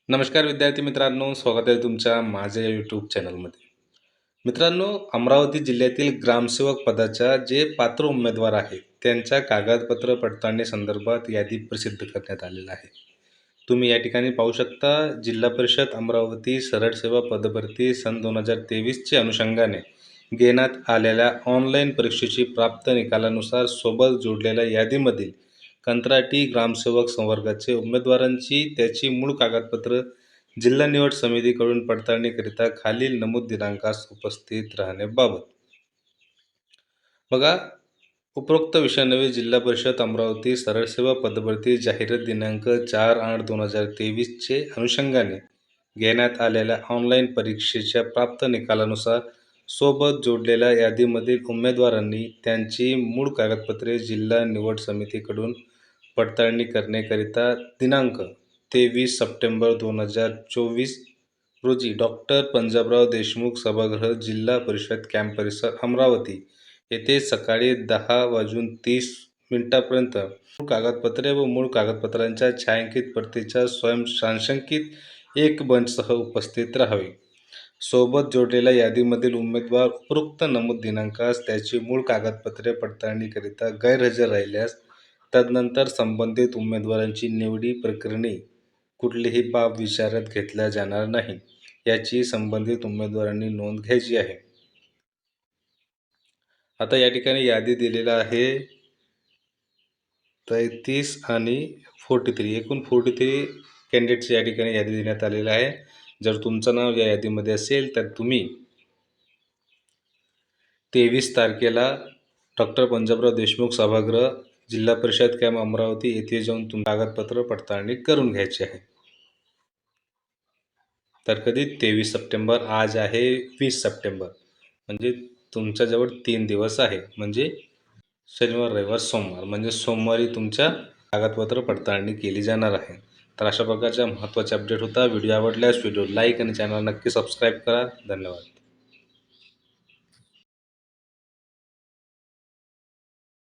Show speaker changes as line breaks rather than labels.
नमस्कार विद्यार्थी मित्रांनो, स्वागत आहे तुमच्या माझ्या यूट्यूब चॅनलमध्ये. मित्रांनो, अमरावती जिल्ह्यातील ग्रामसेवक पदाच्या जे पात्र उमेदवार आहेत त्यांच्या कागदपत्र पडताळणी संदर्भात यादी प्रसिद्ध करण्यात आलेला आहे. तुम्ही या ठिकाणी पाहू शकता, जिल्हा परिषद अमरावती सरळ सेवा पदभरती सन 2023च्या अनुषंगाने घेण्यात आलेल्या ऑनलाईन परीक्षेची प्राप्त निकालानुसार सोबत जोडलेल्या यादीमधील कंत्राटी ग्रामसेवक संवर्गाचे उमेदवारांची त्याची मूळ कागदपत्र जिल्हा निवड समितीकडून पडताळणीकरिता खालील नमूद दिनांकास उपस्थित राहण्याबाबत. बघा, उपरोक्त विषयान्वये जिल्हा परिषद अमरावती सरळ सेवा पदभरती जाहिरात दिनांक 4/8/2023चे अनुषंगाने घेण्यात आलेल्या ऑनलाईन परीक्षेच्या प्राप्त निकालानुसार सोबत जोडलेल्या यादीमधील उमेदवारांनी त्यांची मूळ कागदपत्रे जिल्हा निवड समितीकडून पडताळणी करण्याकरिता दिनांक 23 सप्टेंबर 2024 रोजी डॉक्टर पंजाबराव देशमुख सभागृह जिल्हा परिषद कॅम्प परिसर अमरावती येथे सकाळी 10:30 पर्यंत मूळ कागदपत्रे व मूळ कागदपत्रांच्या छायांकित प्रतीच्या स्वयंसाशंकित एक बंचसह उपस्थित राहावे. सोबत जोडलेल्या यादीमधील उमेदवार उपरोक्त नमूद दिनांकास त्याची मूळ कागदपत्रे पडताळणीकरिता गैरहजर राहिल्यास तदनंतर संबंधित उमेदवारांची निवडी प्रकरणी कुठलीही बाब विचारात घेतल्या जाणार नाही, याची संबंधित उमेदवारांनी नोंद घ्यायची आहे. आता या ठिकाणी यादी दिलेला आहे 33 आणि 43, एकूण 43 कॅन्डिडेट्स या ठिकाणी यादी देण्यात आलेली आहे. जर तुमचं नाव या यादीमध्ये असेल तर तुम्ही 23 तारखेला डॉक्टर पंजाबराव देशमुख सभागृह जिल्हा परिषद कॅम्प अमरावती येथे जाऊन तुमची कागदपत्र पडताळणी करून घ्यायची आहे. तर कधी 23 सप्टेंबर, आज आहे 20 सप्टेंबर, म्हणजे तुमच्याजवळ 3 दिवस आहे. म्हणजे शनिवार, रविवार, सोमवार, म्हणजे सोमवारी तुमच्या कागदपत्र पडताळणी केली जाणार आहे. तर अशा प्रकारच्या महत्त्वाचे अपडेट होता. व्हिडिओ आवडल्यास व्हिडिओ लाईक आणि चॅनल नक्की सबस्क्राईब करा. धन्यवाद.